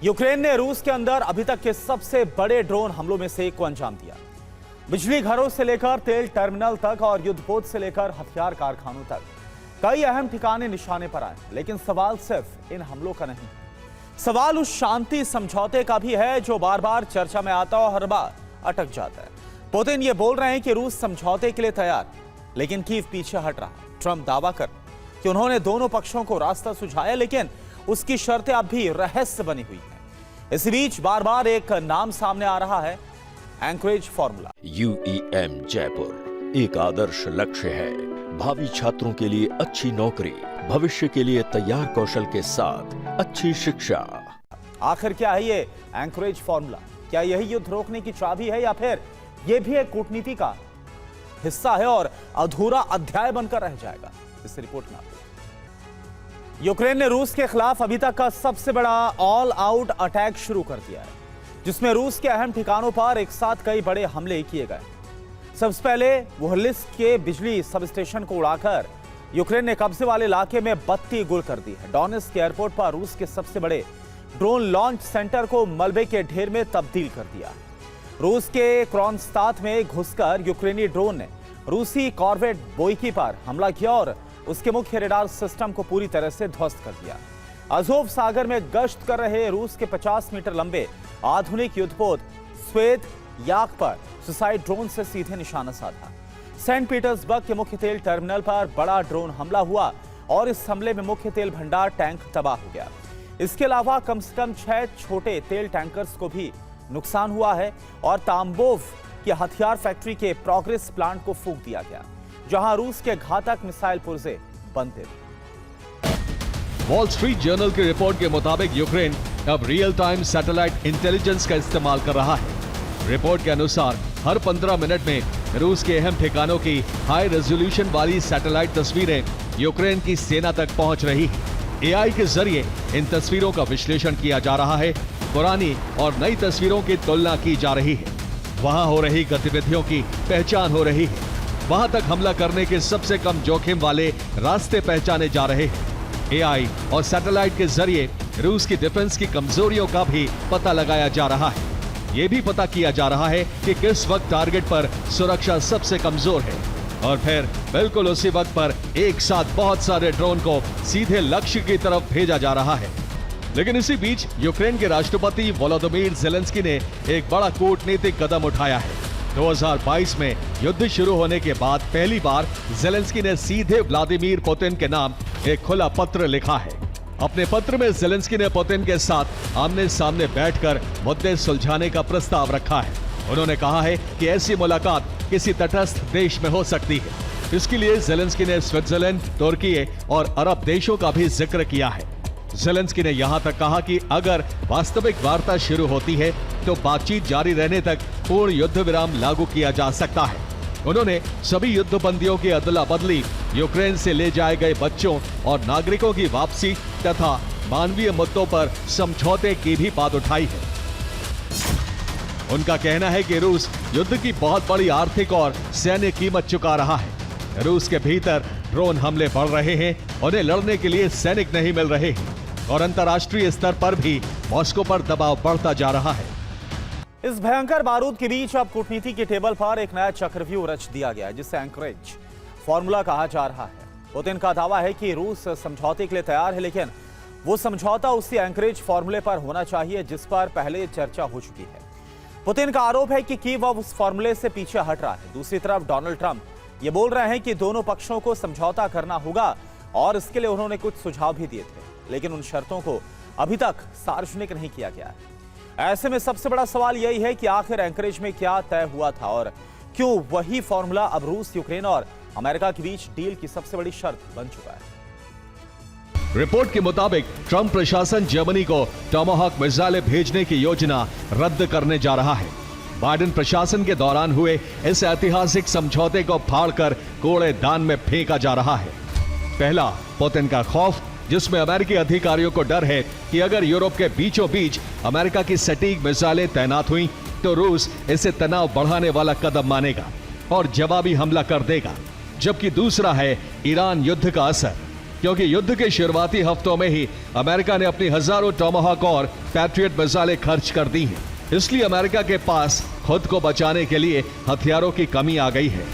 Ukraine ने रूस के अंदर अभी तक के सबसे बड़े ड्रोन हमलों में से एक को अंजाम दिया। बिजली घरों से लेकर तेल टर्मिनल तक और युद्धपोत से लेकर हथियार कारखानों तक कई अहम ठिकाने निशाने पर आए। लेकिन सवाल सिर्फ इन हमलों का नहीं, सवाल उस शांति समझौते का भी है जो बार बार चर्चा में आता और हर बार अटक जाता है। पुतिन ये बोल रहे हैं कि रूस समझौते के लिए तैयार, लेकिन कीव पीछे हट रहा है। ट्रंप दावा कर कि उन्होंने दोनों पक्षों को रास्ता सुझाया, लेकिन उसकी शर्तें अब भी रहस्य बनी हुई हैं। इसी बीच बार बार एक नाम सामने आ रहा है, एंकरेज फॉर्मूला। UEM जयपुर एक आदर्श लक्ष्य है। भावी छात्रों के लिए अच्छी नौकरी, भविष्य के लिए तैयार कौशल के साथ अच्छी शिक्षा। आखिर क्या है ये एंकरेज फॉर्मूला? क्या यही युद्ध रोकने की चाबी है या फिर यह भी एक कूटनीति का हिस्सा है और अधूरा अध्याय बनकर रह जाएगा? इस रिपोर्ट में यूक्रेन ने रूस के खिलाफ अभी तक का सबसे बड़ा ऑल आउट अटैक शुरू कर दिया है, जिसमें रूस के अहम ठिकानों पर एक साथ कई बड़े हमले किए गए। सबसे पहले वुहलिस्क के बिजली सब स्टेशन को उड़ाकर यूक्रेन ने कब्जे वाले इलाके में बत्ती गुल कर दी है। डोनेत्स्क के एयरपोर्ट पर रूस के सबसे बड़े ड्रोन लॉन्च सेंटर को मलबे के ढेर में तब्दील कर दिया। रूस के क्रोनस्ताद में घुसकर यूक्रेनी ड्रोन ने रूसी कॉर्वेट बोइकी पर हमला किया और उसके मुख्य रेडार सिस्टम को पूरी तरह से ध्वस्त कर दिया। अज़ोव सागर में गश्त कर रहे रूस के 50 मीटर लंबे आधुनिक युद्धपोत स्वेद याक पर सुसाइड ड्रोन से सीधे निशाना साधा। सेंट पीटर्सबर्ग के मुख्य तेल टर्मिनल पर बड़ा ड्रोन हमला हुआ और इस हमले में मुख्य तेल भंडार टैंक तबाह हो गया। इसके अलावा कम से कम 6 छोटे तेल टैंकर्स को भी नुकसान हुआ है और ताम्बोव की हथियार फैक्ट्री के प्रोग्रेस प्लांट को फूंक दिया गया, जहां रूस के घातक मिसाइल पुर्जे बनते थे। वॉल स्ट्रीट जर्नल की रिपोर्ट के मुताबिक यूक्रेन अब रियल टाइम सैटेलाइट इंटेलिजेंस का इस्तेमाल कर रहा है। रिपोर्ट के अनुसार हर 15 मिनट में रूस के अहम ठिकानों की हाई रेजोल्यूशन वाली सैटेलाइट तस्वीरें यूक्रेन की सेना तक पहुंच रही है। AI के जरिए इन तस्वीरों का विश्लेषण किया जा रहा है, पुरानी और नई तस्वीरों की तुलना की जा रही है, वहां हो रही गतिविधियों की पहचान हो रही है, वहां तक हमला करने के सबसे कम जोखिम वाले रास्ते पहचाने जा रहे हैं। AI और सैटेलाइट के जरिए रूस की डिफेंस की कमजोरियों का भी पता लगाया जा रहा है। यह भी पता किया जा रहा है कि किस वक्त टारगेट पर सुरक्षा सबसे कमजोर है और फिर बिल्कुल उसी वक्त पर एक साथ बहुत सारे ड्रोन को सीधे लक्ष्य की तरफ भेजा जा रहा है। लेकिन इसी बीच यूक्रेन के राष्ट्रपति वोलोदिमीर ज़ेलेंस्की ने एक बड़ा कूटनीतिक कदम उठाया है। 2022 में युद्ध शुरू होने के बाद पहली बार ज़ेलेंस्की ने सीधे व्लादिमीर पुतिन के नाम एक खुला पत्र लिखा है। अपने पत्र में ज़ेलेंस्की ने पुतिन के साथ आमने सामने बैठकर मुद्दे सुलझाने का प्रस्ताव रखा है। उन्होंने कहा है कि ऐसी मुलाकात किसी तटस्थ देश में हो सकती है। इसके लिए ज़ेलेंस्की ने स्विट्जरलैंड, तुर्की और अरब देशों का भी जिक्र किया है। ज़ेलेंस्की ने यहां तक कहा कि अगर वास्तविक वार्ता शुरू होती है तो बातचीत जारी रहने तक पूर्ण युद्ध विराम लागू किया जा सकता है। उन्होंने सभी युद्धबंदियों की अदला बदली, यूक्रेन से ले जाए गए बच्चों और नागरिकों की वापसी तथा मानवीय मुद्दों पर समझौते की भी बात उठाई है। उनका कहना है कि रूस युद्ध की बहुत बड़ी आर्थिक और सैन्य कीमत चुका रहा है। रूस के भीतर ड्रोन हमले बढ़ रहे हैं, उन्हें लड़ने के लिए सैनिक नहीं मिल रहे हैं और अंतर्राष्ट्रीय स्तर पर भी मॉस्को पर दबाव बढ़ता जा रहा है। इस भयंकर बारूद के बीच अब कूटनीति के टेबल पर एक नया चक्रव्यूह रच दिया गया है, जिसे एंकरेज फॉर्मूला कहा जा रहा है। पुतिन का दावा है कि रूस समझौते के लिए तैयार है, लेकिन वो समझौता उसी एंकरेज फॉर्मूले पर होना चाहिए जिस पर पहले चर्चा हो चुकी है। पुतिन का आरोप है कि कीव अब उस फॉर्मूले से पीछे हट रहा है। दूसरी तरफ डोनाल्ड ट्रंप ये बोल रहे हैं कि दोनों पक्षों को समझौता करना होगा और इसके लिए उन्होंने कुछ सुझाव भी दिए थे, लेकिन उन शर्तों को अभी तक सार्वजनिक नहीं किया गया है। ऐसे में सबसे बड़ा सवाल यही है कि आखिर एंकरेज में क्या तय हुआ था और क्यों वही फॉर्मूला अब रूस, यूक्रेन और अमेरिका के बीच डील की सबसे बड़ी शर्त बन चुका है। रिपोर्ट के मुताबिक ट्रंप प्रशासन जर्मनी को टॉमाहॉक मिसाइलें भेजने की योजना रद्द करने जा रहा है। बाइडेन प्रशासन के दौरान हुए इस ऐतिहासिक समझौते को फाड़कर कूड़ेदान में फेंका जा रहा है। पहला, पुतिन का खौफ, जिसमें अमेरिकी अधिकारियों को डर है कि अगर यूरोप के बीचों बीच अमेरिका की सटीक मिसाइलें तैनात हुई तो रूस इसे तनाव बढ़ाने वाला कदम मानेगा और जवाबी हमला कर देगा। जबकि दूसरा है ईरान युद्ध का असर। क्योंकि युद्ध के शुरुआती हफ्तों में ही अमेरिका ने अपनी हजारों टोमाहॉक और पैट्रियट मिसाइलें खर्च कर दी हैं। इसलिए अमेरिका के पास खुद को बचाने के लिए हथियारों की कमी आ गई है।